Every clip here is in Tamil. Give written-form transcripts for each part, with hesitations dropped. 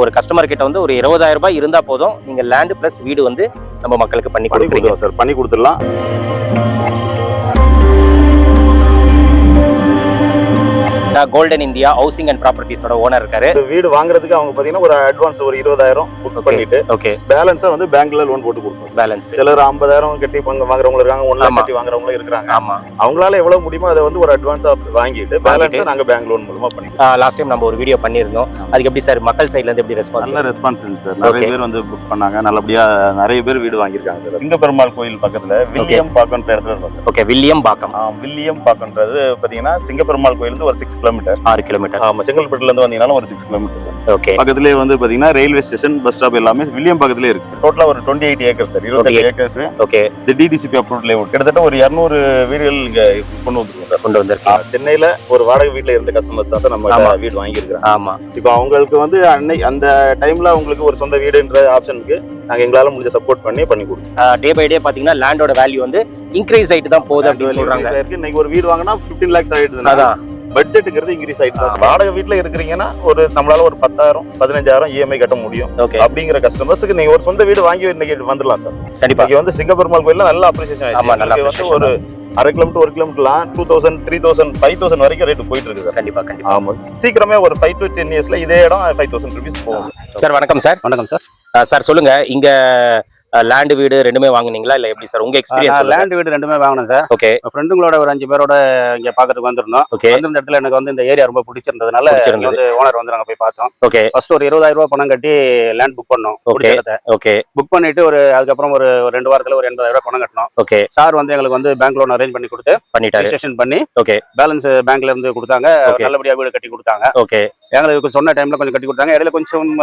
ஒரு கஸ்டமர் கிட்ட வந்து ஒரு 20,000 ரூபாய் இருந்தா போதும், நீங்க லேண்ட் பிளஸ் வீடு வந்து நம்ம மக்களுக்கு பண்ணி கொடுக்குறீங்க சார். பண்ணி கொடுத்துடலாம். கோல்டன் இந்தியா ஹவுசிங் அண்ட் ப்ராப்பர்ட்டிஸோட ஓனர் இருக்காரு. வீடு வாங்குறதுக்கு அவங்க பாத்தீங்கன்னா ஒரு அட்வான்ஸ் ஒரு 20,000 புக் பண்ணிட்டு ஓகே பேலன்ஸா வந்து பேங்க்ல லோன் போட்டு கொடுப்போம். பேலன்ஸ் சிலர் 50,000 கட்டி வாங்குறவங்க இருக்காங்க, 1 லட்சம் கட்டி வாங்குறவங்க இருக்காங்க. ஆமா, அவங்களால எவ்வளவு முடியுமோ அதை வந்து ஒரு அட்வான்ஸா வாங்கிட்டு பேலன்ஸா நாங்க பேங்க் லோன் மூலமா பண்ணிக்கலாம். லாஸ்ட் டைம் நம்ம ஒரு வீடியோ பண்ணியிருந்தோம். அதுக்கு எப்படி சார் மக்கள் சைடுல இருந்து எப்படி ரெஸ்பான்ஸ்? நல்ல ரெஸ்பான்ஸ் சார். நிறைய பேர் வந்து புக் பண்ணாங்க, நல்லபடியா நிறைய பேர் வீடு வாங்கியிருக்காங்க சார். சிங்கப்பெருமாள் கோயில் பக்கத்துல வில்லியம் பாக்கம்ன்ற இடத்துல இருக்கும் சார். ஓகே, வில்லியம் பாக்கம். வில்லியம் பாக்கம்ன்றது பாத்தீங்கன்னா சிங்கப்பெருமாள் கோயில் இருந்து ஒரு 6 கிலோமீட்டர். 6 கிலோமீட்டர். ஆமா, செங்கல்பட்டுல இருந்து வந்தீங்கன்னா ஒரு 6 கிலோமீட்டர் சார். ஓகே, பக்கத்துலயே வந்து பாத்தீங்கன்னா ரயில்வே ஸ்டேஷன், பஸ் ஸ்டாப் எல்லாமே வில்லியம் பக்கத்துலயே இருக்கு. டோட்டலா ஒரு 28 ஏக்கர்ஸ் சார். 28 ஏக்கர்ஸ். ஓகே, இது டிடிசிபி அப்ரூவ்ட் லேஅவுட். கிட்டத்தட்ட ஒரு 200 வீடுகள் இங்க கொண்டு வந்திருக்கோம் சார். கொண்டு வந்திருக்கோம். சென்னையில ஒரு வாடகை வீட்டுல இருந்த கஸ்டமர்ஸ் தான் சார் நம்ம வீடு வாங்கியிருக்காங்க. ஆமா, இப்போ அவங்களுக்கு வந்து அந்த டைம்ல அவங்களுக்கு ஒரு சொந்த வீடுன்ற ஆப்ஷனுக்கு நாங்க எங்களால முடிஞ்ச சப்போர்ட் பண்ணி கொடுத்தோம். டே பை டே பாத்தீங்கன்னா லேண்டோட வேல்யூ வந்து இன்க்ரீஸ் ஆயிட்டு தான் போகுது அப்படின்னு சொல்றாங்க. இன்னைக்கு ஒரு வீடு வாங்கினா 15 lakhs ஆயிடுது. அதான் பட்ஜெட்டுங்கிறது இன்க்ரீஸ் ஆயிட்டு தான். வாடகை வீட்டுல இருக்கிறீங்கன்னா ஒரு நம்மளால ஒரு 10,000 15,000 இஎம்ஐ கட்ட முடியும். அப்படிங்கிற கஸ்டமர்ஸ்க்கு நீங்க ஒரு சொந்த வீடு வாங்கி இன்னைக்கு வந்துடலாம் சார். கண்டிப்பா. இங்க வந்து சிங்கப்பெருமாள் கோயில்ல நல்ல அப்ரிசியேஷன் ஆயிடுச்சு. ஒரு 1/2 கிலோமீட்டர் 1 கிலோமீட்டர்லாம் 2,000 3,000 5,000 வரைக்கும் ரேட் போயிட்டு இருக்கு சார். கண்டிப்பா கண்டிப்பா. ஆமா, சீக்கிரமே ஒரு 5 to 10 இயர்ஸ்ல இதே இடம் 5,000 rupees போகும். சார் வணக்கம் சார். வணக்கம் சார். சார் சொல்லுங்க, இங்க லேண்ட் வீடு ரெண்டுமே வாங்குனீங்களா இல்ல எப்படி சார் உங்க எக்ஸ்பீரியன்ஸ்? லேண்ட் வீடு ரெண்டுமே வாங்கினேன் சார். ஓகே, ஃப்ரெண்டுங்களோட ஒரு 5 பேரோட இங்க பாக்கிறதுக்கு வந்திருந்தோம். வந்திருந்த இடத்துல எனக்கு வந்து இந்த ஏரியா ரொம்ப பிடிச்சிருந்ததுனால வந்து ஓனர் வந்து நாங்க போய் பார்த்தோம். ஓகே, ஃபர்ஸ்ட் ஒரு 20,000 ரூபாய் பணம் கட்டி லேண்ட் புக் பண்ணோம். ஓகே, புக் பண்ணிட்டு அதுக்கப்புறம் ஒரு 2 வாரத்துல ஒரு 80,000 ரூபாய் பணம் கட்டணும். ஓகே, சார் வந்து எங்களுக்கு வந்து பேங்க் லோன் அரேஞ்ச் பண்ணி கொடுத்து ரெஜிஸ்ட்ரேஷன் பண்ணி ஓகே பேலன்ஸ் பேங்க்ல இருந்து கொடுத்தாங்க. நல்லபடியா வீடு கட்டி கொடுத்தாங்க. ஓகே, எங்களுக்கு சொன்ன டைம்ல கொஞ்சம் கட்டி கொடுத்தாங்க. இடையில கொஞ்சம்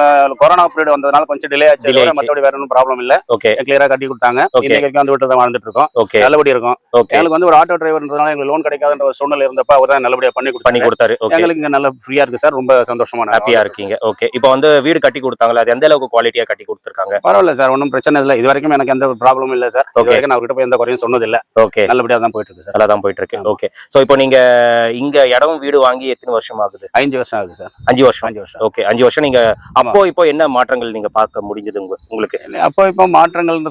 கொரோனா பீரியட் வந்ததுனால கொஞ்சம் டிலே ஆச்சு. மற்றபடி வேற ஒன்றும் ப்ராப்ளம் இல்ல. ஓகே, கிளியரா கட்டி கொடுத்தாங்க. இன்னைக்கு வந்து வீட்டு தான் வாழ்ந்துட்டு இருக்கோம். ஓகே, நல்லபடி இருக்கும். எங்களுக்கு வந்து ஒரு ஆட்டோ டிரைவர்ன்றதுனால எங்களுக்கு லோன் கிடைக்காதுன்ற ஒரு சூழ்நிலை இருந்தப்ப அவர் தான் நல்லபடியா பண்ணி கொடுத்தாரு. எங்களுக்கு இங்க நல்ல ஃப்ரீயா இருக்கு சார். ரொம்ப சந்தோஷமா ஹாப்பியா இருக்கீங்க. ஓகே, இப்போ வந்து வீடு கட்டி கொடுத்தாங்களா, அது எந்த அளவுக்கு குவாலிட்டியா கட்டி கொடுத்துருக்காங்க? பரவாயில்ல சார், ஒன்றும் பிரச்சனை இல்லை. இது வரைக்கும் எனக்கு எந்த ப்ராப்ளமும் இல்லை சார். ஓகே, நான் அவர்கிட்ட போய் எந்த குறையும் சொன்னது இல்லை. ஓகே, நல்லபடியா தான் போயிட்டு இருக்கு சார். நல்லா தான் போயிட்டு இருக்கு. ஓகே, சோ இப்போ நீங்க இங்க இடம் வீடு வாங்கி எத்தனை வருஷம் ஆகுது? 5 வருஷம் ஆகுது சார். 5 வருஷம். ஓகே, 5 வருஷம். நீங்க அப்போ இப்போ என்ன மாற்றங்கள் நீங்க பார்க்க முடிஞ்சது உங்களுக்கு? அப்போ இப்போ மாற்றங்கள்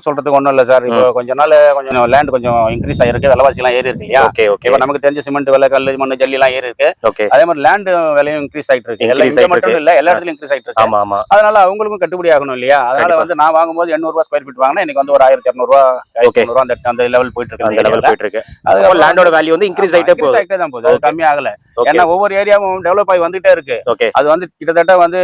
சொல்றதுக்கு ஒண்ணும் இல்ல சார். இப்போ கொஞ்ச நாள் கொஞ்சம் லேண்ட் கொஞ்சம் இன்க்ரீஸ் ஆயிருக்கு. விலைவாசி எல்லாம் ஏறி இருக்கு இல்லையா? Okay, okay. இப்போ நமக்கு தெரிஞ்ச சிமெண்ட் விலை, கல், மண், ஜல்லி எல்லாம் ஏறி இருக்கு. ஓகே, அதே மாதிரி லேண்ட் விலையும் இன்க்ரீஸ் ஆயிட்டு இருக்கு. எல்லாம் மட்டும் இல்ல, எல்லா இடத்துலயும் இன்க்ரீஸ் ஆயிட்டு இருக்கு. ஆமா ஆமா. அதனால அவங்களுக்கும் கட்டுப்படி ஆகணும் இல்லையா? அதனால வந்து நான் வாங்கும்போது 800 ரூபாய் ஸ்கொயர் ஃபீட் வாங்கினா இன்னைக்கு வந்து ஒரு 1,200 ரூபாய் 1,500 அந்த லெவல் போயிட்டு இருக்கு. அந்த லெவல் போயிட்டு இருக்கு. அது லேண்டோட வேல்யூ வந்து இன்க்ரீஸ் ஆயிட்டே தான் போகுது. அது கம்மி ஆகல. ஏன்னா ஒவ்வொரு ஏரியாவும் டெவலப் ஆகி வந்துட்டே இருக்கு. ஓகே, அது வந்து கிட்டத்தட்ட வந்து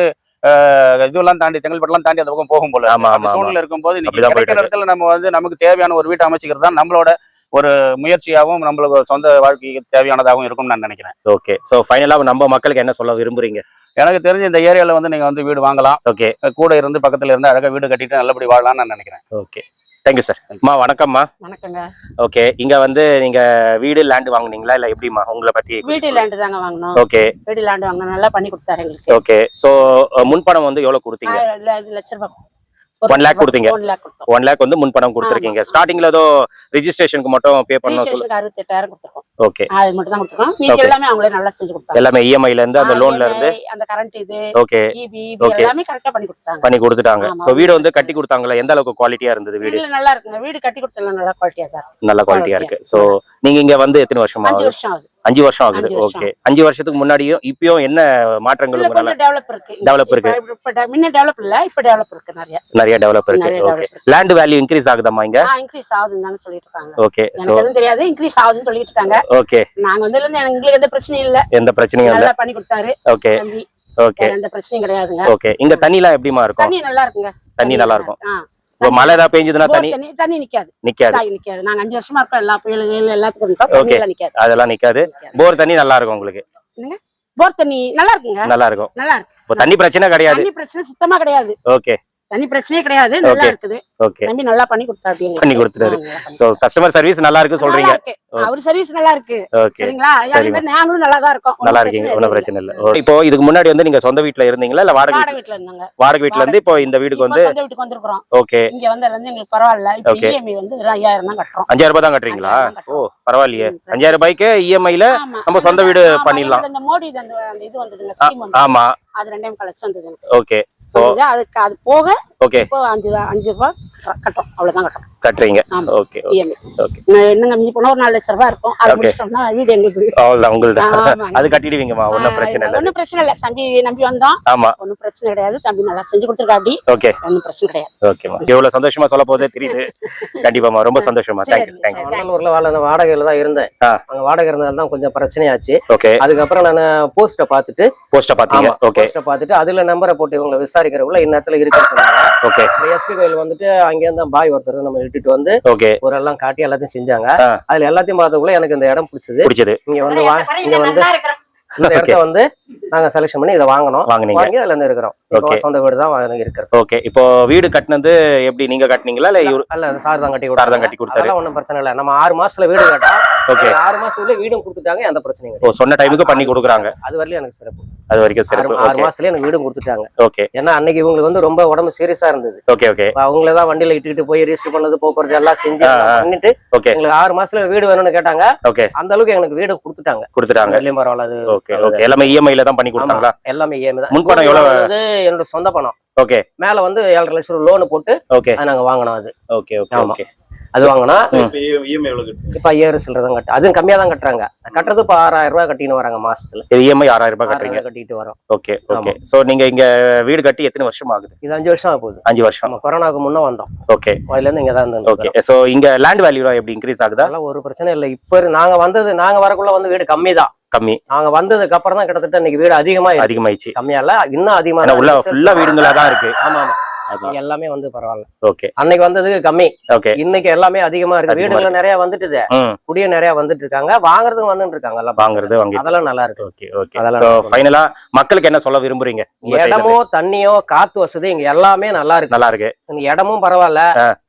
இதெல்லாம் தாண்டி செங்கல்பட்டுலாம் தாண்டி அந்த பக்கம் போகும் போல சூழ்நிலை இருக்கும்போது இன்னைக்கு கிடைக்கிற இடத்துல நம்ம வந்து நமக்கு தேவையான ஒரு வீட்டை அமைச்சிக்கிறது தான் நம்மளோட ஒரு முயற்சியாகவும் நம்மளுக்கு சொந்த வாழ்க்கைக்கு தேவையானதாகவும் இருக்கும்னு நான் நினைக்கிறேன். ஓகே, சோ ஃபைனலா நம்ம மக்களுக்கு என்ன சொல்ல விரும்புறீங்க? எனக்கு தெரிஞ்ச இந்த ஏரியால வந்து நீங்க வந்து வீடு வாங்கலாம். ஓகே, கூட இருந்து பக்கத்துல இருந்து அழகா வீடு கட்டிட்டு நல்லபடி வாழலாம்னு நான் நினைக்கிறேன். Okay, thank you sir. அம்மா வணக்கம்மா. வணக்கங்க. ஓகே, இங்க வந்து நீங்க வீடு லேண்ட் வாங்குனீங்களா இல்ல எப்படிமா உங்களை பத்தி? வீடு லேண்ட் தாங்க வாங்கணும். ஓகே, வீடு லேண்ட் வாங்க நல்லா பண்ணி கொடுத்தாரு எங்களுக்கு. ஓகே, சோ முன்பணம் வந்து எவ்வளவு கொடுத்தீங்க? 1 லட்சம் ரூபாய். 1 lakh கொடுத்தீங்க. 1 lakh வந்து முன்பணம் கொடுத்துருக்கீங்க. ஸ்டார்டிங்ல ஏதோ ரெஜிஸ்ட்ரேஷனுக்கு மட்டும் பே பண்ணணும் சொல்லுங்க. 68,000 கொடுத்துருக்கோம். ஓகே, அது மட்டும் தான் கொடுத்துருக்கோம். மீதி எல்லாமே அவங்களே நல்லா செஞ்சு கொடுத்தாங்க. எல்லாமே இஎம்ஐல இருந்து அந்த லோன்ல இருந்து அந்த கரண்ட் இது ஓகே ஈபி எல்லாமே கரெக்ட்டா பண்ணி கொடுத்தாங்க. சோ வீடு வந்து கட்டி கொடுத்தாங்களா? எந்த அளவுக்கு குவாலிட்டியா இருந்தது வீடு? இல்ல நல்லா இருக்குங்க. வீடு கட்டி கொடுத்தல நல்லா குவாலிட்டியா தான் இருக்கு. நல்ல குவாலிட்டியா இருக்கு. சோ நீங்க இங்க வந்து எத்தனை வருஷம் ஆகுது? 5 வருஷம் ஆகுது. 5 வருஷம் ஆகுது. ஓகே, 5 வருஷத்துக்கு முன்னாடியும் இப்பயும் என்ன மாற்றங்கள் உங்களுக்கு? டெவலப் இருக்கு. இப்ப முன்ன டெவலப் இல்ல, இப்ப டெவலப் இருக்கு. நிறைய டெவலப் இருக்கு. ஓகே, லேண்ட் வேல்யூ இன்க்ரீஸ் ஆகுதாமா இங்க? இன்க்ரீஸ் ஆகுதுன்னு சொல்லிட்டு இருக்காங்க. ஓகே, சோ எனக்கு தெரியாது, இன்க்ரீஸ் ஆகுதுன்னு சொல்லிட்டு இருக்காங்க. ஓகே, நாங்க வந்ததுல எங்களுக்கு எந்த பிரச்சனையும் இல்ல. எந்த பிரச்சனையும் இல்ல. நல்லா பண்ணி கொடுத்தாரு. ஓகே, ஓகே, எந்த பிரச்சனையும் கிடையாதுங்க. ஓகே, இங்க தண்ணி எல்லாம் எப்படிமா இருக்கும்? தண்ணி நல்லா இருக்குங்க. தண்ணி நல்லா இருக்கும். மழை ஏதாவது பெஞ்சதுன்னா தண்ணி நிக்காது. நாங்க 5 வருஷமா இருக்கோம். எல்லா புயல்கள் எல்லாத்துக்கும் அதெல்லாம் நிக்காது. போர் தண்ணி நல்லா இருக்கும் உங்களுக்கு? போர் தண்ணி நல்லா இருக்குங்க. நல்லா இருக்கும். நல்லா இருக்கு. தண்ணி பிரச்சனை கிடையாது. தண்ணி பிரச்சனை சுத்தமா கிடையாது. ஓகே, தண்ணி பிரச்சனையே கிடையாது. நல்லா இருக்குது. ஓகே, தம்பி நல்லா பண்ணி கொடுத்தாரு. சோ கஸ்டமர் சர்வீஸ் நல்லா இருக்கு சொல்றீங்க. அவர் சர்வீஸ் நல்லா இருக்கு. சரிங்களா? அதே மாதிரி நாங்களும் நல்லா தான் இருக்கோம். நல்லா இருக்கீங்க, ஒண்ணும் பிரச்சனை இல்ல. இப்போ இதுக்கு முன்னாடி வந்து நீங்க சொந்த வீட்ல இருந்தீங்களா இல்ல வாடகை வீட்ல இருந்தாங்க? வாடகை வீட்ல இருந்து இப்போ இந்த வீட்டுக்கு வந்து சொந்த வீட்டுக்கு வந்திருக்கோம். ஓகே, இங்க வந்ததுல இருந்து எங்களுக்கு பரவாயில்ல. இப்போ இஎம்ஐ வந்து 5,000 தான் கட்டறோம். 5,000 ரூபாய் தான் கட்டறீங்களா? ஓ பரவாயில்லையே. 5,000 ரூபாய்க்கு இஎம்ஐல நம்ம சொந்த வீடு பண்ணிடலாம். இந்த மோடி அந்த இது வந்ததுங்க ஸ்கீம் வந்து. ஆமா, அது 2.25 லட்சம் வந்தது எனக்கு. ஓகே சோ வந்தது. அதுக்கு அது போக ஓகே இப்போ 5 ரூபாய் கட்டும், அவ்வளவுதான் கட்டும். கட்டுறீங்க. ஆமா. Okay EMI. ஓகே என்னங்க மிஞ்சி போனா ஒரு 4 லட்சம் ரூபாய் இருக்கும். அது முடிச்சிட்டோம்னா வீடு எங்களுக்கு. அவ்வளவுதான் உங்களுது. ஆமாங்க. அது கட்டிடுவீங்கம்மா, ஒன்றும் பிரச்சனை இல்லை. ஒன்றும் பிரச்சனை இல்லை. தம்பி நம்பி வந்தோம், ஆமா ஒன்றும் பிரச்சனை கிடையாது. தம்பி நல்லா செஞ்சு கொடுத்துருக்காடி, ஓகே ஒன்றும் பிரச்சனை கிடையாது. ஓகேம்மா, எவ்வளவு சந்தோஷமா சொல்ல போதே தெரியுது. கண்டிப்பாமா, ரொம்ப சந்தோஷமா. Thank you thank you. வண்டலூர்ல வாடகையில தான் இருந்தேன். அங்க வாடகை இருந்ததால தான் கொஞ்சம் பிரச்சனையாச்சு. ஓகே அதுக்கப்புறம் நான் போஸ்ட பாத்துட்டு பாத்தீங்க. ஓகே போஸ்ட பாத்துட்டு அதுல நம்பரை போட்டு இவங்களை விசாரிக்கிறவங்கள இந்நேரத்துல இருக்குன்னு சொன்னாங்க. ஓகே எஸ்பி கோயில் வந்துட்டு அங்க இருந்த பாய் ஒருத்தர் நம்ம இட்டுட்டு வந்து ஓகே ஒரு எல்லாம் காட்டி எல்லாத்தையும் செஞ்சாங்க. அதுல எல்லாத்தையும் பார்த்ததுக்குள்ள எனக்கு இந்த இடம் பிடிச்சது. இங்க வந்து இந்த இடத்த வந்து நாங்க செலக்ஷன் பண்ணி இதை வாங்கணும். வாங்கி அதுல இருந்து இருக்கிறோம். இப்போ சொந்த வீடு தான் இருக்கிறது. ஓகே, இப்போ வீடு கட்டினது எப்படி நீங்க கட்டினீங்களா இல்ல சார் தான் கட்டி கொடுத்தாரு? அதெல்லாம் ஒன்றும் பிரச்சனை இல்லை. நம்ம 6 மாசத்துல வீடு கட்டா 6 மாசத்துல வீடும் கொடுத்துட்டாங்க, எந்த பிரச்சனையும் கிடையாது. சொன்ன டைமுக்கு பண்ணி கொடுக்குறாங்க. அது வரைக்கும் எனக்கு சிறப்பு. அது வரைக்கும் சிறப்பு. 6 மாசத்துல எனக்கு வீடும் கொடுத்துட்டாங்க. ஓகே, ஏன்னா அன்னைக்கு இவங்களுக்கு வந்து ரொம்ப உடம்பு சீரியஸா இருந்தது. ஓகே ஓகே, அவங்கள தான் வண்டியில இட்டுட்டு போய் ரெஜிஸ்டர் பண்ணது, போக்குவரத்து எல்லாம் செஞ்சு பண்ணிட்டு எங்களுக்கு 6 மாசத்துல வீடு வேணும்னு கேட்டாங்க. ஓகே, அந்த அளவுக்கு எனக்கு வீடு கொடுத்துட்டாங்க. பரவாயில்ல. ஓகே ஓகே, எல்லாமே இஎம்ஐல தான் பண்ணி கொடுத்தாங்களா? எல்லாமே இஎம்ஐ தான். முன் பணம் எவ்வளவு? என்னோட சொந்த பணம். ஓகே, மேல வந்து 7.5 லட்சம் லோன் போட்டு நாங்க வாங்கினோம். அது ஓகே ஓகே ஓகே, அது வாங்கினா இஎம்ஐ எவ்வளவு கட்டுறீங்க? இப்ப 5000 சில்லறை தான் கட்டு. அதுவும் கம்மியா தான் கட்டுறாங்க. கட்டுறது இப்ப 6000 ரூபாய் கட்டின்னு வராங்க மாசத்துல. இஎம்ஐ 6000 ரூபாய் கட்டுறீங்க. கட்டிட்டு வரோம். Okay okay. சோ நீங்க இங்க வீடு கட்டி எத்தனை வருஷம் ஆகுது? இது 5 வருஷம் ஆகுது. 5 வருஷம். நம்ம கொரோனாக்கு முன்ன வந்தோம். ஓகே, அதுல இருந்து இங்க தான் இருந்தோம். ஓகே. சோ இங்க லேண்ட் வேல்யூ எப்படி இன்க்ரீஸ் ஆகுதா? அதெல்லாம் ஒரு பிரச்சனை இல்லை. இப்ப நாங்க வரக்குள்ள வந்து வீடு கம்மி தான். கம்மி. நாங்க வந்ததுக்கு அப்புறம் தான் கிட்டத்தட்ட இன்னைக்கு வீடு அதிகமாயிடுச்சு. கம்மியா இல்ல, இன்னும் அதிகமா உள்ள ஃபுல்லா வீடுங்களா தான் இருக்கு. ஆமா ஆமா, எல்லாமே வந்து பரவாயில்ல. ஓகே, அன்னைக்கு வந்ததுக்கு கம்மி. ஓகே, இன்னைக்கு எல்லாமே அதிகமா இருக்கு. வீடுகள நிறைய வந்துட்டுது, குடிய நிறைய வந்துட்டு இருக்காங்க, வாங்குறதும் வந்துட்டு இருக்காங்க. எல்லாம் வாங்குறது வாங்கி அதெல்லாம் நல்லா இருக்கு. Okay okay. சோ ஃபைனலா மக்களுக்கு என்ன சொல்ல விரும்புறீங்க? இடமோ தண்ணியோ காத்து வசதி இங்க எல்லாமே நல்லா இருக்கு. நல்லா இருக்கு. இந்த இடமும் பரவாயில்ல,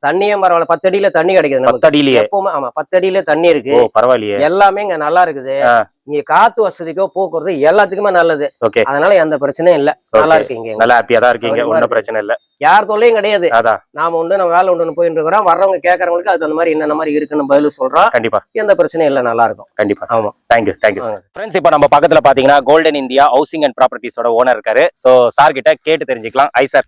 தண்ணியும் பரவாயில்ல. 10 அடியில தண்ணி கிடைக்குது. 10 அடியிலே எப்பவுமே. ஆமா, 10 அடியில தண்ணி இருக்கு. பரவாயில்லையே. எல்லாமே இங்க நல்லா இருக்குது. இங்க காத்து வசதிக்கோ போக்குவரத்து எல்லாத்துக்குமே நல்லது. அதனால எந்த பிரச்சனையும் இல்ல, நல்லா இருக்கு. இங்க நல்லா ஹாப்பியா தான் இருக்கீங்க, ஒன்னும் பிரச்சனை இல்ல. யார் தொல்லையும் கிடையாது. நாம உண்டு நம்ம வேலை உண்டு போயிட்டு இருக்கிறோம். வர்றவங்க கேட்கறவங்களுக்கு அது அந்த மாதிரி என்னென்ன மாதிரி இருக்குன்னு பதில் சொல்றோம். கண்டிப்பா எந்த பிரச்சனையும் இல்ல, நல்லா இருக்கும். கண்டிப்பா. ஆமா, தேங்க்யூ தேங்க்யூ ஃப்ரெண்ட்ஸ். இப்போ நம்ம பக்கத்துல பாத்தீங்கன்னா கோல்டன் இந்தியா ஹவுசிங் அண்ட் ப்ராப்பர்ட்டிஸோட ஓனர் இருக்காரு. சோ சார் கிட்ட கேட்டு தெரிஞ்சுக்கலாம். ஐ சார்,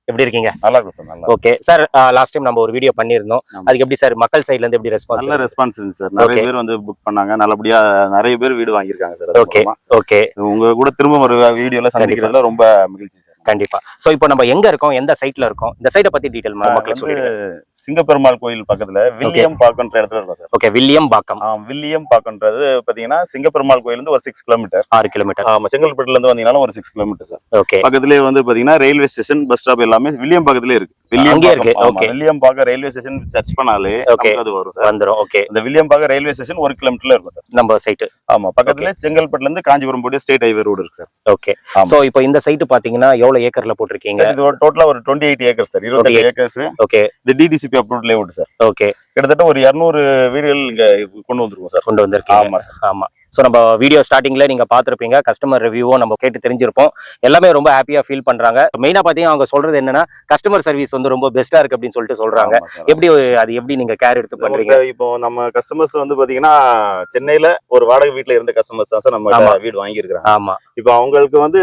எப்படி இருக்கீங்க? நல்லா இருக்கு சார். நல்லா. ஓகே சார், லாஸ்ட் டைம் நம்ம ஒரு வீடியோ பண்ணிருந்தோம். அதுக்கு எப்படி சார் மக்கள் சைடுல இருந்து எப்படி ரெஸ்பான்ஸ்? நல்ல ரெஸ்பான்ஸ் இருந்துச்சு சார். நிறைய பேர் வந்து புக் பண்ணாங்க. நல்லபடியா நிறைய பேர் வீடு வாங்கியிருக்காங்க சார். Okay okay. உங்க கூட திரும்ப ஒரு வீடியோல சந்திக்கிறதுல ரொம்ப மகிழ்ச்சி சார். கண்டிப்பா. சோ இப்போ நம்ம எங்க இருக்கோம், எந்த சைட்ல இருக்கோம், இந்த சைட பத்தி டீடைல் மக்களுக்கு சொல்லிடுங்க. சிங்கப்பெருமாள் கோயில் பக்கத்துல வில்லியம் பாக்கம்ன்ற இடத்துல இருக்கோம் சார். ஓகே, வில்லியம் பாக்கம். வில்லியம் பாக்கம்ன்றது பாத்தீங்கன்னா சிங்கப்பெருமாள் கோயில இருந்து ஒரு 6 கிலோமீட்டர். 6 கிலோமீட்டர். ஆமா, செங்கல்பட்டுல இருந்து வந்தீங்கன்னா ஒரு 6 கிலோமீட்டர் சார். ஓகே. பக்கத்துலயே வந்து பாத்தீங்கன்னா ரயில்வே ஸ்டேஷன், பஸ் ஸ்டாப் எல்லாமே வில்லியம் பாக்கத்துல இருக்கு. வில்லியம் பாக்கம் ரயில்வே ஸ்டேஷன் சர்ச் பண்ணாலே அது வரும் சார். வந்துரும். ஓகே. இந்த வில்லியம் பாக்கம் ரயில்வே ஸ்டேஷன் 1 கிலோமீட்டர்ல இருக்கும் சார் நம்ம சைட். ஆமா, பக்கத்துல செங்கல்பட்டுல இருந்து காஞ்சிபுரம் போடிய ஸ்டேட் ஹைவே ரோடு இருக்கு சார். ஓகே. சோ இப்போ இந்த சைட் பாத்தீங்கன்னா எவ்வளவு ஏக்கர்ல போட்டுருக்கீங்க? இது டோட்டலா ஒரு 28 ஏக்கர் சார். 28 ஏக்கர்ஸ். ஓகே. இது DTCP approved layout sir. Okay. கிட்டத்தட்ட ஒரு 200 வீடுகள் இங்க கொண்டு வந்திருக்கோம் சார். கொண்டு வந்திருக்கீங்க. ஆமா சார். ஆமா. சோ நம்ம வீடியோ ஸ்டார்டிங்ல நீங்க பாத்திருப்பீங்க, கஸ்டமர் ரிவ்யூவும் நம்ம கேட்டு தெரிஞ்சிருப்போம். எல்லாமே ரொம்ப ஹாப்பியா ஃபீல் பண்றாங்க. மெயினா பாத்தீங்கன்னா அவங்க சொல்றது என்னன்னா கஸ்டமர் சர்வீஸ் வந்து ரொம்ப பெஸ்டா இருக்கு அப்படின்னு சொல்லிட்டு சொல்றாங்க. எப்படி அது எப்படி நீங்க கேர் எடுத்து பண்றீங்க? இப்போ நம்ம கஸ்டமர்ஸ் வந்து பாத்தீங்கன்னா சென்னையில ஒரு வாடகை வீட்டுல இருந்த கஸ்டமர்ஸ் தான் சார் நம்ம வீடு வாங்கியிருக்காங்க. ஆமா. இப்போ அவங்களுக்கு வந்து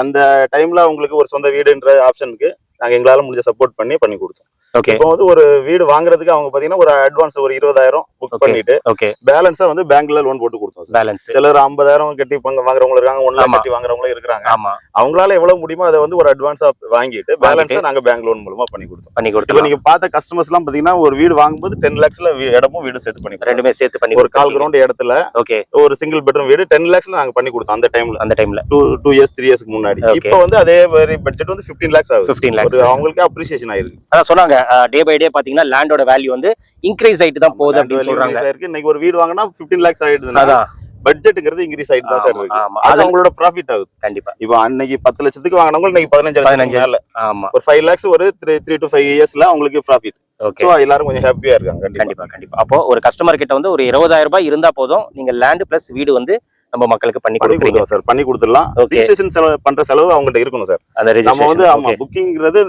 அந்த டைம்ல அவங்களுக்கு ஒரு சொந்த வீடுன்ற ஆப்ஷனுக்கு நாங்க எங்களால முடிஞ்ச சப்போர்ட் பண்ணி கொடுத்தோம். ஓகே. இப்போ வந்து ஒரு வீடு வாங்குறதுக்கு அவங்க பாத்தீங்கன்னா ஒரு அட்வான்ஸ் ஒரு 20,000 புக் பண்ணிட்டு ஓகே பேலன்ஸா வந்து பேங்க்ல லோன் போட்டு கொடுத்தோம். பேலன்ஸ் சிலர் 50,000 கட்டி வாங்குறவங்க இருக்காங்க, 1 லட்சம் கட்டி வாங்குறவங்க இருக்காங்க. ஆமா. அவங்களால எவ்வளவு முடியுமோ அதை வந்து ஒரு அட்வான்ஸா வாங்கிட்டு பேலன்ஸா நாங்க பேங்க் லோன் மூலமா பண்ணி கொடுத்தோம். இப்போ நீங்க பார்த்த கஸ்டமர்ஸ் எல்லாம் பாத்தீங்கன்னா ஒரு வீடு வாங்கும்போது 10 lakhsல இடமும் வீடு சேர்த்து பண்ணி ரெண்டுமே சேர்த்து பண்ணி ஒரு 1/4 கிரவுண்ட் இடத்துல ஓகே ஒரு சிங்கிள் பெட்ரூம் வீடு 10 lakhsல நாங்க பண்ணி கொடுத்தோம் அந்த டைம்ல 2 years 3 yearsக்கு முன்னாடி. இப்போ வந்து அதே பட்ஜெட் வந்து 15 lakhs ஆகுது. 15 lakhs அவங்களுக்கு அப்ரிசியேஷன் ஆயிருக்கு. அதான் சொன்னாங்க டே பை டே பாத்தீங்கன்னா லேண்டோட வேல்யூ வந்து இன்க்ரீஸ் ஆயிட்டு தான் போகுது அப்படின்னு சொல்றாங்க. இன்னைக்கு ஒரு வீடு வாங்கினா 15 lakhs ஆயிடுதுன்னா பட்ஜெட்ங்கிறது இன்க்ரீஸ் ஆயிட்டு தான் சார் இருக்கு. அது அவங்களோட ப்ராஃபிட் ஆகுது. கண்டிப்பா. இப்போ அன்னைக்கு 10 லட்சத்துக்கு வாங்கினவங்க இன்னைக்கு 15 மேல. ஆமா. ஒரு 5 lakhs ஒரு 3 to 5 yearsல அவங்களுக்கு ப்ராஃபிட். ஓகே. எல்லாரும் கொஞ்சம் ஹாப்பியா இருக்காங்க. கண்டிப்பா. அப்போ ஒரு கஸ்டமர் கிட்ட வந்து ஒரு 20,000 ரூபாய் இருந்தா போதும், நீங்க லேண்ட் பிளஸ் வீடு வந்து நம்ம மக்களுக்கு பண்ணி கொடுக்குறீங்க சார். பண்ணி கொடுத்துடலாம். ரெஜிஸ்ட்ரேஷன் செலவு பண்ற செலவு அவங்ககிட்ட இருக்கணும் சார். நம்ம வந்து ஆமா புக்கிங்கிறது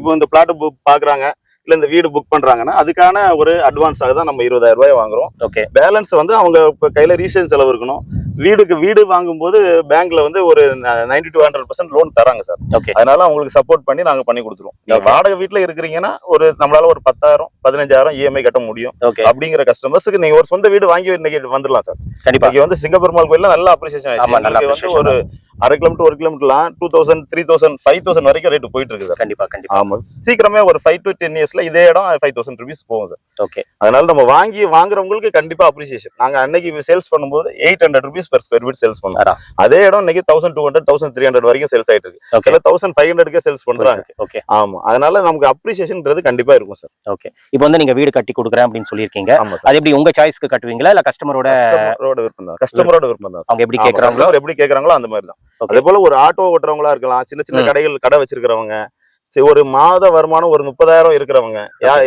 இப்போ இந்த பிளாட் பாக்குறாங்க இல்ல இந்த வீடு புக் பண்றாங்கன்னா அதுக்கான ஒரு அட்வான்ஸாக தான் நம்ம 20,000 ரூபாய் வாங்குறோம். ஓகே. பேலன்ஸ் வந்து அவங்க கையில ரீசன் செலவு இருக்கணும், வீடு வாங்கும்போது பேங்க்ல வந்து ஒரு 90 to 100% லோன் தராங்க சார். அதனால அவங்களுக்கு சப்போர்ட் பண்ணி நாங்க பண்ணி கொடுத்துருவோம். வாடகை வீட்டுல இருக்கிறீங்கன்னா ஒரு நம்மளால ஒரு 10,000 15,000 இஎம்ஐ கட்ட முடியும் அப்படிங்கிற கஸ்டமர்ஸ்க்கு நீங்க ஒரு சொந்த வீடு வாங்கி இன்னைக்கு வந்துடலாம் சார். கண்டிப்பா இங்க வந்து சிங்கப்பெருமாள் கோயில்ல நல்ல அப்ரிசியேஷன் ஆயிடுச்சு. ஒரு 1/2 கிலோமீட்டர் 1 கிலோமீட்டர்லாம் 2000 3000 5000 வரைக்கும் ரேட் போயிட்டு இருக்கு சார். கண்டிப்பா ஆமா, சீக்கிரமே ஒரு 5 to 10 இயர்ஸ்ல இதே இடம் 5,000 rupees போகும் சார். அதனால நம்ம வாங்குறவங்களுக்கு கண்டிப்பா அப்ரிசியேஷன். நாங்க அன்னைக்கு சேல்ஸ் பண்ணும்போது 800 rupees per square feet sales பண்ணுவோம். அதே இடம் இன்னைக்கு 1200 1300 வரைக்கும் சேல்ஸ் ஆயிட்டு இருக்கு. சில 1500க்கே சேல்ஸ் பண்றாங்க. ஆமா, அதனால நமக்கு அப்ரிசியேஷன்ன்றது கண்டிப்பா இருக்கும் சார். ஓகே, இப்போ வந்து நீங்க வீடு கட்டி கொடுக்குறேன் அப்படின்னு சொல்லியிருக்கீங்க. அது எப்படி உங்க சாய்ஸ்க்கு கட்டுவீங்களா இல்ல கஸ்டமரோட விருப்பம் தான்? கஸ்டமரோட விருப்பம் தான். அவங்க எப்படி கேக்குறாங்களோ அந்த மாதிரி தான். அதே போல ஒரு ஆட்டோ ஓட்டுறவங்களா இருக்கலாம், சின்ன கடை வச்சிருக்கிறவங்க, ஒரு மாத வருமானம் ஒரு 30,000 இருக்கிறவங்க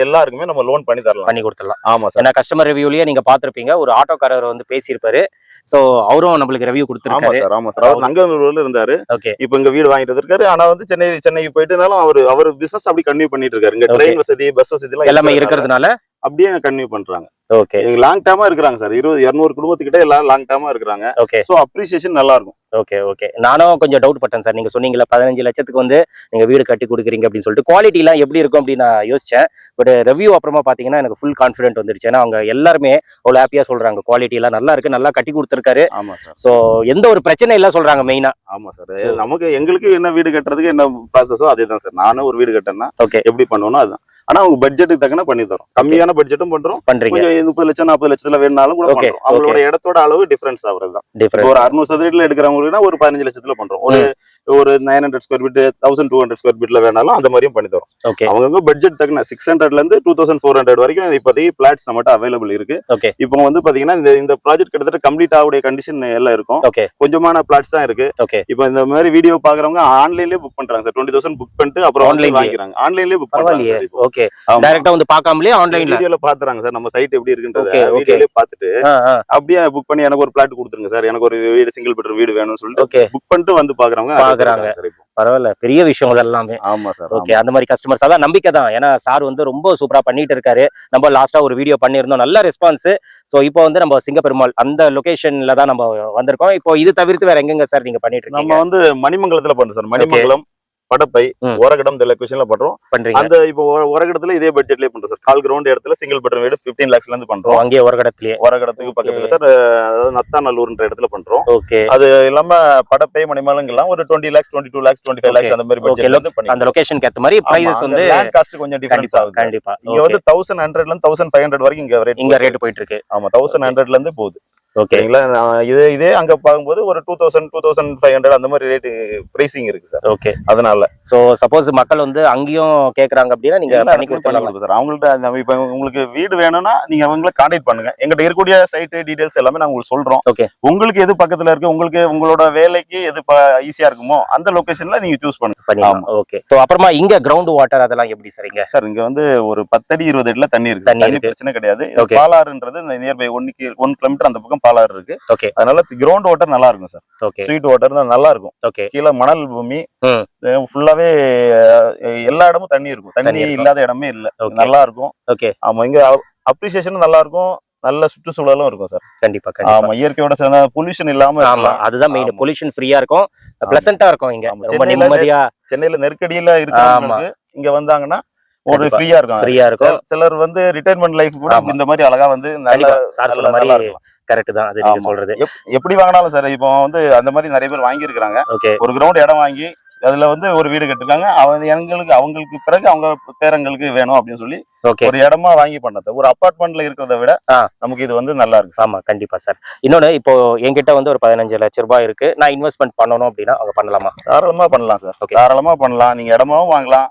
எல்லாருக்குமே நம்ம லோன் பண்ணி கொடுத்துடலாம். ஆமா சார். ஏன்னா கஸ்டமர் ரிவ்யூலயே நீங்க பாத்திருப்பீங்க, ஒரு ஆட்டோக்காரர் வந்து பேசியிருப்பாரு. சோ அவரும் நம்மளுக்கு ரிவ்யூ கொடுத்துருக்காரு. ஆமா சார். அவர் நங்கநல்லூர்ல இருந்தாரு. இப்ப இங்க வீடு வாங்கிட்டு இருக்காரு. ஆனா வந்து சென்னைக்கு போயிட்டுனாலும் அவர் பிசினஸ் அப்படி கண்டினியூ பண்ணிட்டு இருக்காரு. இங்க ட்ரெயின் வசதி, பஸ் வசதி எல்லாம் எல்லாமே இருக்கிறதுனால அப்படியே கண்டினியூ பண்றாங்க. ஓகே, லாங் டேர்மா இருக்காங்க சார். 200 குடும்பத்துக்கிட்ட எல்லாரும் லாங் டேர்மா இருக்காங்க. ஓகே, சோ அப்ரிசியேஷன் நல்லா இருக்கும். ஓகே. நானும் கொஞ்சம் டவுட் பட்டேன் சார். நீங்க சொன்னீங்கல்ல 15 லட்சத்துக்கு வந்து நீங்க வீடு கட்டி கொடுக்குறீங்க அப்படின்னு சொல்லிட்டு, குவாலிட்டி எல்லாம் எப்படி இருக்கும் அப்படின்னு நான் யோசிச்சேன். பட் ரிவ்யூ அப்புறமா பாத்தீங்கன்னா எனக்கு ஃபுல் கான்ஃபிடென்ட் வந்துருச்சு. ஏன்னா அவங்க எல்லாருமே அவ்வளவு ஹாப்பியா சொல்றாங்க, குவாலிட்டி எல்லாம் நல்லா இருக்கு, நல்லா கட்டி கொடுத்துருக்காரு. ஆமா சார். சோ எந்த ஒரு பிரச்சனை இல்ல சொல்றாங்க மெயினா. ஆமா சார். எங்களுக்கு என்ன வீடு கட்டுறதுக்கு என்ன ப்ராசஸோ அதே தான் சார். நானும் ஒரு வீடு கட்டேன்னா எப்படி பண்ணணும் அதுதான். ஆனா அவங்க பட்ஜெட்டுக்கு தக்கன பண்ணி தரோம். கம்மியான பட்ஜெட்டும் பண்றோம், 30 லட்சம் 40 லட்சத்துல வேணாலும் கூட பண்றோம். அவங்களோட இடத்தோட அளவு டிஃபரன்ஸ் ஆகுறதுதான். ஒரு 600 சதுரத்துல எடுக்கிறவங்கன்னா ஒரு 15 லட்சத்துல பண்றோம். ஒரு 900 ஸ்கொயர் ஃபீட் 1200 ஸ்கொயர் ஃபீட்ல வேணாலும் அந்த மாதிரியும் பண்ணி தரோம். அவங்க பட்ஜெட் தக்கன 600ல இருந்து 2400 வரைக்கும் இப்போதைக்கு பிளாட்ஸ் நம்மகிட்ட அவைலபிள் இருக்கு. இப்போ வந்து பாத்தீங்கன்னா இந்த ப்ராஜெக்ட் கிட்டத்தட்ட கம்ப்ளீட் ஆகுடைய கண்டிஷன் எல்லாம் இருக்கும். கொஞ்சமான பிளாட்ஸ் தான் இருக்கு. இப்போ இந்த மாதிரி வீடியோ பாக்குறவங்க ஆன்லைன்லயே புக் பண்றாங்க சார். 20,000 புக் பண்ணிட்டு அப்புறம் ஆன்லைன் வாங்கிக்கிறாங்க. ஆன்லைன்லயே புக் பண்றாங்க. டைரக்டா வந்து பார்க்காமலே ஆன்லைன்ல வீடியோல பாத்துறாங்க சார். நம்ம சைட் எப்படி இருக்குன்றத வீடியோலயே பார்த்துட்டு அப்படியே புக் பண்ணி எனக்கு ஒரு பிளாட் கொடுத்துருங்க சார், எனக்கு ஒரு வீடு சிங்கிள் பெட்ரூம் வீடு வேணும்னு சொல்லிட்டு புக் பண்ணிட்டு வந்து பாக்குறாங்க. பரவாயில்ல, பெரிய விஷயம் இதெல்லாமே. ஆமா சார். ஓகே, அந்த மாதிரி கஸ்டமர்ஸ் அதான் நம்பிக்கை தான். ஏன்னா சார் வந்து ரொம்ப சூப்பரா பண்ணிட்டு இருக்காரு. நம்ம லாஸ்டா ஒரு வீடியோ பண்ணிருந்தோம், நல்ல ரெஸ்பான்ஸ். சோ இப்போ வந்து நம்ம சிங்கப்பெருமாள் அந்த லொகேஷன்ல தான் நம்ம வந்திருக்கோம். இப்போ இது தவிர்த்து வேற எங்கெங்க சார் நீங்க பண்ணிட்டு இருக்கீங்க? நம்ம வந்து மணிமங்கலத்துல பண்றோம் சார். மணிமங்கலம், படப்பை, ஓரகடம் இந்த லொகேஷன்ல பண்றோம். அந்த இப்போ ஓரகடத்துல இதே பட்ஜெட்லயே பண்றோம் சார். கால் கிரவுண்ட் இடத்துல சிங்கிள் பெட்ரூம் வீடு 15 lakhsல இருந்து பண்றோம். அங்கே ஓரகடத்துக்கு பக்கத்துல சார், அதாவது நத்தாநல்லூர்ன்ற இடத்துல பண்றோம். அது இல்லாம படப்பை மணிமங்கலம் ஒரு 20 lakhs 22 lakhs 25 lakhs அந்த மாதிரி பட்ஜெட்ல இருந்து பண்ணி அந்த லொகேஷனுக்கு ஏத்த மாதிரி பிரைஸ் வந்து லேண்ட் காஸ்ட் கொஞ்சம் டிஃபரன்ஸ் ஆகுது. கண்டிப்பா இங்க வந்து 1100ல இருந்து 1500 வரைக்கும் இங்க ரேட் போயிட்டு இருக்கு. ஆமா, 1100ல இருந்து போகுது. ஓகேங்களா? இதே அங்க பாக்கும்போது ஒரு 2000 2500 அந்த மாதிரி ரேட் பிரைசிங் இருக்கு சார். ஓகே, அதனால சோ சப்போஸ் மக்கள் வந்து அங்கேயும் கேக்குறாங்க அப்படின்னா நீங்க பண்ணி கொடுக்கலாம் சார். அவங்கள்ட்ட இப்ப உங்களுக்கு வீடு வேணும்னா நீங்க அவங்களை கான்டாக்ட் பண்ணுங்க. எங்கிட்ட இருக்கக்கூடிய சைட் டீடைல்ஸ் எல்லாமே நான் உங்களுக்கு சொல்றோம். உங்களுக்கு எது பக்கத்துல இருக்கு, உங்களுக்கு உங்களோட வேலைக்கு எது ஈஸியா இருக்குமோ அந்த லொகேஷன்ல நீங்க சூஸ் பண்ணுங்க. ஓகே, சோ அப்புறமா இங்க கிரவுண்ட் வாட்டர் அதெல்லாம் எப்படி சரிங்க சார்? இங்க வந்து ஒரு 10 அடி 20 அடில தண்ணி இருக்கு. தண்ணி பிரச்சனை கிடையாது. பாலாறுன்றது நியர்பை 1 கிலோமீட்டர் அந்த பக்கம் பாலாறு இருக்கு. அதனால கிரவுண்ட் வாட்டர் நல்லா இருக்கும் சார். ஸ்வீட் வாட்டர் தான் நல்லா இருக்கும். கீழே மணல் பூமி ஃபுல்லாவே எல்லா இடமும் தண்ணி இருக்கும். தண்ணி இல்லாத இடமே இல்ல, நல்லா இருக்கும். ஆமா, இங்க அப்ரிசியேஷனும் நல்லா இருக்கும், நல்ல சுற்றுச்சூழலும் இருக்கும் சார். கண்டிப்பா. ஆமா, இயற்கையோட சேர்ந்த பொல்யூஷன் இல்லாம. ஆமா, அதுதான் மெயின். பொல்யூஷன் ஃப்ரீயா இருக்கும், பிளசன்ட்டா இருக்கும். இங்க ரொம்ப நிம்மதியா. சென்னையில நெருக்கடியில இருக்கிறவங்களுக்கு இங்க வந்தாங்கன்னா ஒரு ஃப்ரீயா இருக்கும். சிலர் வந்து ரிட்டையர்மெண்ட் லைஃப் கூட இந்த மாதிரி அழகா வந்து நல்லா கரெக்ட் தான் அது நீங்க சொல்றது. எப்படி வாங்கினாலும் சார், இப்போ வந்து அந்த மாதிரி நிறைய பேர் வாங்கி இருக்காங்க. ஒரு கிரவுண்ட் இடம் வாங்கி அதுல வந்து ஒரு வீடு கட்டிருக்காங்க. அவங்களுக்கு பிறகு அவங்க பேரங்களுக்கு வேணும் அப்படின்னு சொல்லி ஒரு இடமா வாங்கி பண்ணது. ஒரு அபார்ட்மெண்ட்ல இருக்கிறத விட நமக்கு இது வந்து நல்லா இருக்கு. ஆமா, கண்டிப்பா சார். இன்னொன்னு, இப்போ என்கிட்ட வந்து ஒரு 15 லட்சம் ரூபாய் இருக்கு, நான் இன்வெஸ்ட்மெண்ட் பண்ணணும் அப்படின்னா அவங்க பண்ணலாமா? தாராளமா பண்ணலாம் சார். தாராளமா பண்ணலாம். நீங்க இடமாவும் வாங்கலாம்,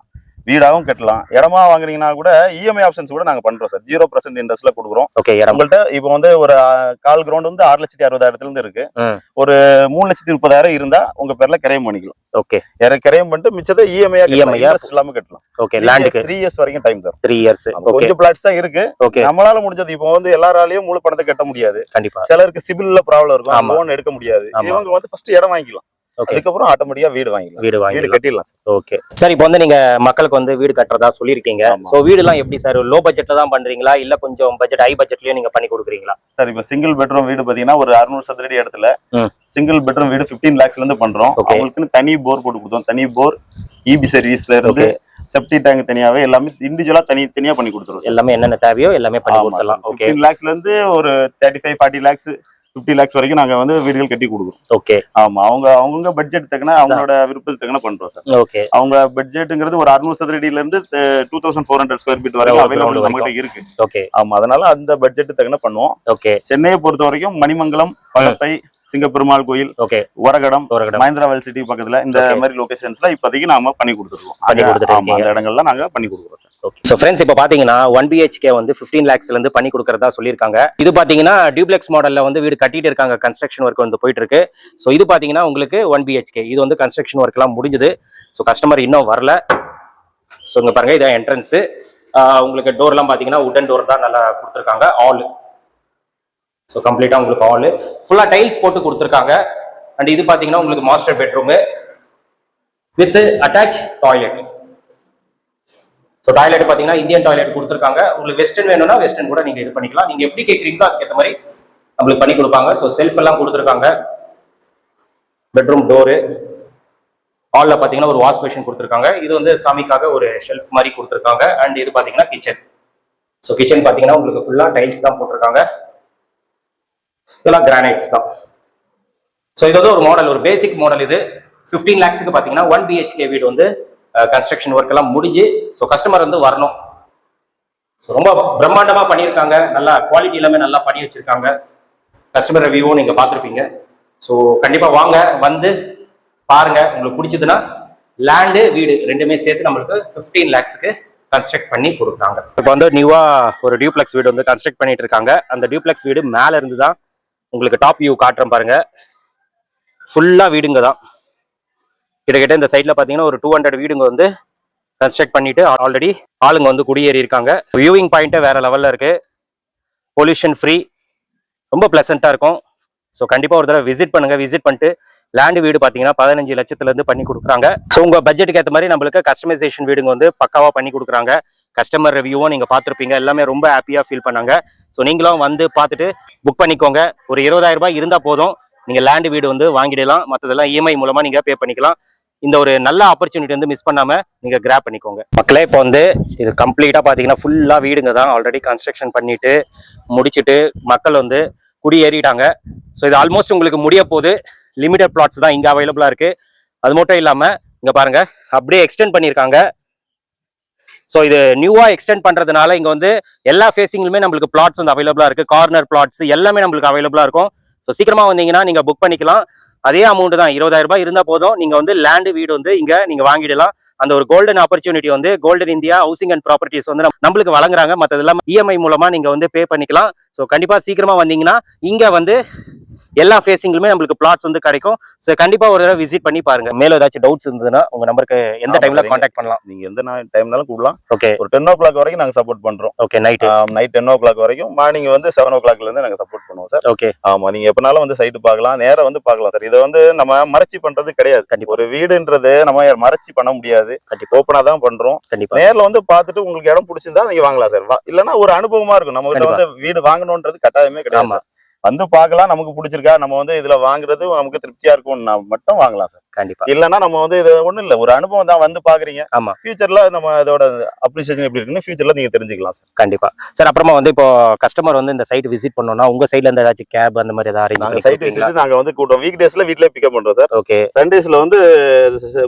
வீடாவும் கட்டலாம். இடமா வாங்குறீங்கன்னா கூட இஎம்ஐ ஆப்ஷன்ஸ் கூட நாங்க பண்றோம் சார். 0% இன்ட்ரெஸ்ட்ல கொடுக்குறோம். உங்கள்ட்ட இப்போ வந்து ஒரு கால் கிரவுண்ட் வந்து 6,60,000 இருந்து இருக்கு. ஒரு 3,30,000 இருந்தா உங்க பேர்ல கிரையம் பண்ணிக்கலாம். கிரையம் பண்ணிட்டு மிச்சத்தை இஎம்ஐ இல்லாம கட்டலாம். 3 இயர்ஸ் வரைக்கும் டைம் சார். 3 இயர்ஸ். கொஞ்சம் பிளாட்ஸ் தான் இருக்கு. நம்மளால முடிஞ்சது. இப்போ வந்து எல்லாராலையும் முழு பணத்தை கட்ட முடியாது. சிலருக்கு சிபில்ல ப்ராப்ளம் இருக்கும், லோன் எடுக்க முடியாது. இவங்க வந்து ஃபர்ஸ்ட் இடம் வாங்கிக்கலாம். அதுக்கப்புறம் ஆட்டோமேட்டிக்கா வீடு வாங்கிடலாம் கட்டிடலாம் சார். ஓகே சார், இப்போ வந்து நீங்க மக்களுக்கு வந்து வீடு கட்டுறதா சொல்லியிருக்கீங்க. சோ வீடு எல்லாம் எப்படி சார், லோ பட்ஜெட்ல தான் பண்றீங்களா இல்ல கொஞ்சம் பட்ஜெட் ஹை பட்ஜெட்லயும் நீங்க பண்ணி கொடுக்குறீங்களா? சார் இப்போ சிங்கிள் பெட்ரூம் வீடு பாத்தீங்கன்னா ஒரு 600 சதுரடி இடத்துல சிங்கிள் பெட்ரூம் வீடு 15 lakhsல இருந்து பண்றோம். அவங்களுக்கு தனி போர் போட்டு கொடுத்தோம். தனி போர், இபி சர்வீஸ்ல இருந்து செப்டி டேங்க் தனியாவே எல்லாமே இண்டிவிஜுவலா தனியா பண்ணி கொடுத்துருவோம். எல்லாமே என்னென்ன தேவையோ எல்லாமே பண்ணி கொடுத்துடலாம். ஓகே, 15 lakhsல இருந்து ஒரு 35-40 lakhs 50 lakhs வரைக்கும் நாங்க வந்து வீடுகள் கட்டி கொடுக்குறோம். ஓகே, ஆமா, அவங்க பட்ஜெட் தக்கன அவங்களோட விருப்பத்துக்கு தக்கன பண்றோம் சார். ஓகே, அவங்க பட்ஜெட்ங்கிறது ஒரு 600 சதுரடியில இருந்து 2400 ஸ்கொயர் ஃபீட் வரைக்கும் அவைலபிள் நம்மகிட்ட இருக்கு. ஓகே, ஆமா, அதனால அந்த பட்ஜெட் தக்கன பண்ணுவோம். ஓகே, சென்னையை பொறுத்த வரைக்கும் மணிமங்கலம், பழப்பை, சிங்கப்பெருமாள் கோயில், ஓகே, ஒரகடம், மஹிந்திராவல் சிட்டி பக்கத்துல இந்த மாதிரி லொகேஷன்ஸ்ல இப்போதைக்கு நாம பண்ணி கொடுத்துருவோம். அந்த இடங்கள்ல நாங்க பண்ணி கொடுக்குறோம் சார். ஓகே, சோ फ्रेंड्स இப்போ பாத்தீங்கன்னா 1 BHK வந்து 15 lakhsல இருந்து பண்ணி கொடுக்கறதா சொல்லிருக்காங்க. இது பாத்தீங்கன்னா டியூப்ளெக்ஸ் மாடல்ல வந்து வீடு கட்டிட்டு இருக்காங்க. கன்ஸ்ட்ரக்ஷன் ஒர்க் வந்து போயிட்டு இருக்கு. சோ இது பாத்தீங்கன்னா உங்களுக்கு 1 BHK இது வந்து கன்ஸ்ட்ரக்ஷன் ஒர்க் எல்லாம் முடிஞ்சது. சோ கஸ்டமர் இன்னும் வரல. சோ இங்க பாருங்க, இதான் என்ட்ரன்ஸ். உங்களுக்கு டோர் எல்லாம் பாத்தீங்கன்னா வுடன் டோர் தான் நல்லா கொடுத்துருக்காங்க. ஆல் ஸோ கம்ப்ளீட்டாக உங்களுக்கு ஹாலு ஃபுல்லாக டைல்ஸ் போட்டு கொடுத்துருக்காங்க. அண்ட் இது பார்த்தீங்கன்னா உங்களுக்கு master bedroom with attach toilet. So toilet பார்த்தீங்கன்னா இந்தியன் டாய்லெட் கொடுத்துருக்காங்க. உங்களுக்கு வெஸ்டர்ன் வேணும்னா வெஸ்டர்ன் கூட நீங்கள் இது பண்ணிக்கலாம். நீங்கள் எப்படி கேட்குறீங்களோ அதுக்கேற்ற மாதிரி நம்மளுக்கு பண்ணி கொடுப்பாங்க. ஸோ செல்ஃப் எல்லாம் கொடுத்துருக்காங்க. பெட்ரூம் டோரு, ஹாலில் பார்த்தீங்கன்னா ஒரு வாஷ் மிஷின் கொடுத்துருக்காங்க. இது வந்து சாமிக்காக ஒரு ஷெல்ஃப் மாதிரி கொடுத்துருக்காங்க. அண்ட் இது பார்த்தீங்கன்னா கிச்சன். ஸோ கிச்சன் பார்த்தீங்கன்னா உங்களுக்கு ஃபுல்லாக டைல்ஸ் தான் போட்டிருக்காங்க. இதெல்லாம் கிரானைட்ஸ் தான். ஸோ இது வந்து ஒரு மாடல், ஒரு பேசிக் மாடல். இது 15 lakhsக்கு பார்த்தீங்கன்னா 1 BHK வீடு வந்து கன்ஸ்ட்ரக்ஷன் ஒர்க் எல்லாம் முடிஞ்சு ஸோ கஸ்டமர் வந்து வரணும். ரொம்ப பிரம்மாண்டமா பண்ணியிருக்காங்க. நல்லா குவாலிட்டி எல்லாமே நல்லா பண்ணி வச்சிருக்காங்க. கஸ்டமர் ரிவ்யூவும் நீங்க பார்த்துருப்பீங்க. ஸோ கண்டிப்பா வாங்க, வந்து பாருங்க. உங்களுக்கு பிடிச்சதுன்னா லேண்டு வீடு ரெண்டுமே சேர்த்து நம்மளுக்கு 15 lakhsக்கு கன்ஸ்ட்ரக்ட் பண்ணி கொடுக்குறாங்க. இப்போ வந்து நியூவா ஒரு டியூப்ளெக்ஸ் வீடு வந்து கன்ஸ்ட்ரக்ட் பண்ணிட்டு இருக்காங்க. அந்த டியூப்ளெக்ஸ் வீடு மேல இருந்து தான் உங்களுக்கு டாப் வியூ காட்டுறேன் பாருங்க. ஃபுல்லா வீடுங்க தான். கிட்டத்தட்ட இந்த சைட்ல பாத்தீங்கன்னா ஒரு 200 வீடுங்க வந்து கன்ஸ்ட்ரக்ட் பண்ணிட்டு ஆல்ரெடி ஆளுங்க வந்து குடியேறி இருக்காங்க. வியூவிங் பாயிண்ட்டே வேற லெவல்ல இருக்கு. பொல்யூஷன் ஃப்ரீ, ரொம்ப பிளசண்டா இருக்கும். ஸோ கண்டிப்பா ஒரு தடவை விசிட் பண்ணுங்க. விசிட் பண்ணிட்டு லேண்ட் வீடு பாத்தீங்கன்னா 15 லட்சத்துல இருந்து பண்ணி கொடுக்குறாங்க. ஸோ உங்க பட்ஜெட்டுக்கு ஏற்ற மாதிரி நம்மளுக்கு கஸ்டமைசேஷன் வீடுங்க வந்து பக்காவா பண்ணி கொடுக்குறாங்க. கஸ்டமர் ரிவ்யூவும் நீங்க பார்த்துருப்பீங்க. எல்லாமே ரொம்ப ஹாப்பியா ஃபீல் பண்ணாங்க. ஸோ நீங்களும் வந்து பார்த்துட்டு புக் பண்ணிக்கோங்க. ஒரு 20,000 ரூபாய் இருந்தா போதும், நீங்க லேண்ட் வீடு வந்து வாங்கிடலாம். மற்றதெல்லாம் இஎம்ஐ மூலமா நீங்க பே பண்ணிக்கலாம். இந்த ஒரு நல்ல ஆப்பர்ச்சுனிட்டி வந்து மிஸ் பண்ணாம நீங்க கிராப் பண்ணிக்கோங்க. மக்களே இப்போ வந்து இது கம்ப்ளீட்டா பாத்தீங்கன்னா ஃபுல்லா வீடுங்க தான் ஆல்ரெடி கன்ஸ்ட்ரக்ஷன் பண்ணிட்டு முடிச்சுட்டு மக்கள் வந்து குடியேறிட்டாங்க. ஸோ இது ஆல்மோஸ்ட் உங்களுக்கு முடிய போகுது. லிமிடெட் பிளாட்ஸ் தான் இங்க அவைலபிளா இருக்கு. அது மட்டும் இல்லாம இங்க பாருங்க, அப்படியே எக்ஸ்டெண்ட் பண்ணிருக்காங்க. ஸோ இது நியூவா எக்ஸ்டெண்ட் பண்றதுனால இங்க வந்து எல்லா ஃபேஸிங்லுமே நம்மளுக்கு பிளாட்ஸ் வந்து அவைலபிளா இருக்கு. கார்னர் பிளாட்ஸ் எல்லாமே நம்மளுக்கு அவைலபிளா இருக்கும். ஸோ சீக்கிரமா வந்தீங்கன்னா நீங்க புக் பண்ணிக்கலாம். அதே அமௌண்ட் தான், 20,000 ரூபாய் இருந்தா போதும், நீங்க வந்து லேண்ட் வீடு வந்து இங்க நீங்க வாங்கிடலாம். அந்த ஒரு கோல்டன் ஆப்பர்ச்சுனிட்டி வந்து golden India Housing and properties வந்து நம்மளுக்கு வழங்குறாங்க. மற்றதெல்லாம் இஎம்ஐ மூலமா நீங்க வந்து பே பண்ணிக்கலாம். ஸோ கண்டிப்பா சீக்கிரமா வந்தீங்கன்னா இங்க வந்து எல்லா ஃபேஸிங்லுமே நம்மளுக்கு பிளாட்ஸ் வந்து கிடைக்கும். ஸோ கண்டிப்பா ஒரு தடவை விசிட் பண்ணி பாருங்க. மேல ஏதாச்சும் டவுட்ஸ் இருந்ததுன்னா உங்க நம்பருக்கு எந்த டைம்ல கான்டாக்ட் பண்ணலாம். நீங்க எந்த டைம்னாலும் கூடலாம். ஓகே, ஒரு 10 o'clock வரைக்கும் நாங்க சப்போர்ட் பண்றோம். ஓகே, நைட் 10 o'clock வரைக்கும். மார்னிங் வந்து 7 o'clockல இருந்து நாங்க சப்போர்ட் பண்ணுவோம் சார். ஓகே, ஆமா, நீங்க எப்பனாலும் வந்து சைட் பார்க்கலாம், நேரா வந்து பார்க்கலாம் சார். இதை வந்து நம்ம மறைச்சி பண்றது கிடையாது. ஒரு வீடுன்றது நம்ம மறைச்சி பண்ண முடியாது. ஓப்பனா தான் பண்றோம். நேர்ல வந்து பார்த்துட்டு உங்களுக்கு இடம் பிடிச்சிருந்தா நீங்க வாங்கலாம் சார். இல்லன்னா ஒரு அனுபவமா இருக்கும். நம்ம கிட்ட வந்து வீடு வாங்கணும்ன்றது கட்டாயமே கிடையாது. வந்து பார்க்கலாம், நமக்கு பிடிச்சிருக்கா, நம்ம வந்து இதுல வாங்குறது நமக்கு திருப்தியா இருக்கும் மட்டும் வாங்கலாம் சார். கண்டிப்பா. இல்லன்னா நம்ம வந்து இது ஒண்ணும் இல்ல, ஒரு அனுபவம் தான். வந்து பாக்குறீங்க, ஆமா, ஃபியூச்சர்ல நம்ம அதோட அப்ரிசியேஷன் எப்படி இருக்குன்னு ஃபியூச்சர்ல நீங்க தெரிஞ்சுக்கலாம் சார். கண்டிப்பா சார். அப்புறமா வந்து இப்போ கஸ்டமர் வந்து இந்த சைட் விசிட் பண்ணோம்னா உங்க சைடுல இருந்து ஏதாச்சும் கேப் அந்த மாதிரி ஏதாவது நாங்க சைட் விசிட் நாங்க வந்து கூட்டம் வீக் டேஸ்ல வீட்லயே பிக்கப் பண்றோம் சார். ஓகே, சண்டேஸ்ல வந்து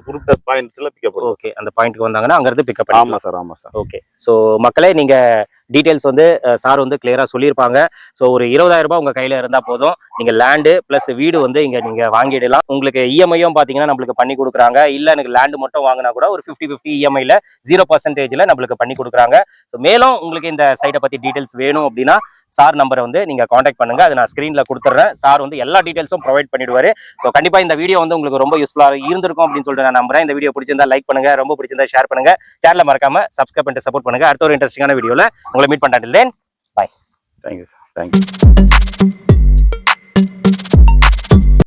குறிப்பிட்ட பாயிண்ட்ஸ்ல பிக்கப் பண்ணுவோம். ஓகே, அந்த பாயிண்ட்க்கு வந்தாங்கன்னா அங்க இருந்து பிக்கப் ஆமா சார். ஆமா சார். ஓகே, சோ மக்களே நீங்க டீடைல்ஸ் வந்து சார் வந்து கிளியரா சொல்லியிருப்பாங்க. ஸோ ஒரு 20,000 ரூபாய் உங்க கையில இருந்தா போதும், நீங்க லேண்டு பிளஸ் வீடு வந்து இங்க நீங்க வாங்கிடலாம். உங்களுக்கு இஎம்ஐயும் பாத்தீங்கன்னா நம்மளுக்கு பண்ணி கொடுக்குறாங்க. இல்ல எனக்கு லேண்டு மட்டும் வாங்கினா கூட ஒரு 50-50 இஎம்ஐல 0% நம்மளுக்கு பண்ணி கொடுக்குறாங்க. மேலும் உங்களுக்கு இந்த சைட்டை பத்தி டீடைல்ஸ் வேணும் அப்படின்னா சார் நம்பரை வந்து நீங்க காண்டாக்ட் பண்ணுங்க. அதை நான் ஸ்கிரீன்ல கொடுத்துறேன். சார் வந்து எல்லா டீடைல்ஸும் ப்ரொவைட் பண்ணிடுவாரு. ஸோ கண்டிப்பா இந்த வீடியோ வந்து உங்களுக்கு ரொம்ப யூஸ்ஃபுல்லா இருந்திருக்கும் அப்படின்னு சொல்லிட்டு நான் நம்புறேன். இந்த வீடியோ பிடிச்சிருந்தா லைக் பண்ணுங்க, ரொம்ப பிடிச்சிருந்தா ஷேர் பண்ணுங்க, சேனலை மறக்காம சப்ஸ்கிரைப் பண்ணிட்டு சப்போர்ட் பண்ணுங்க. அடுத்த ஒரு இன்ட்ரெஸ்டிங்கான வீடியோல உங்களை மீட் பண்றேன். தென் பை. Thank you sir. தேங்க்யூ.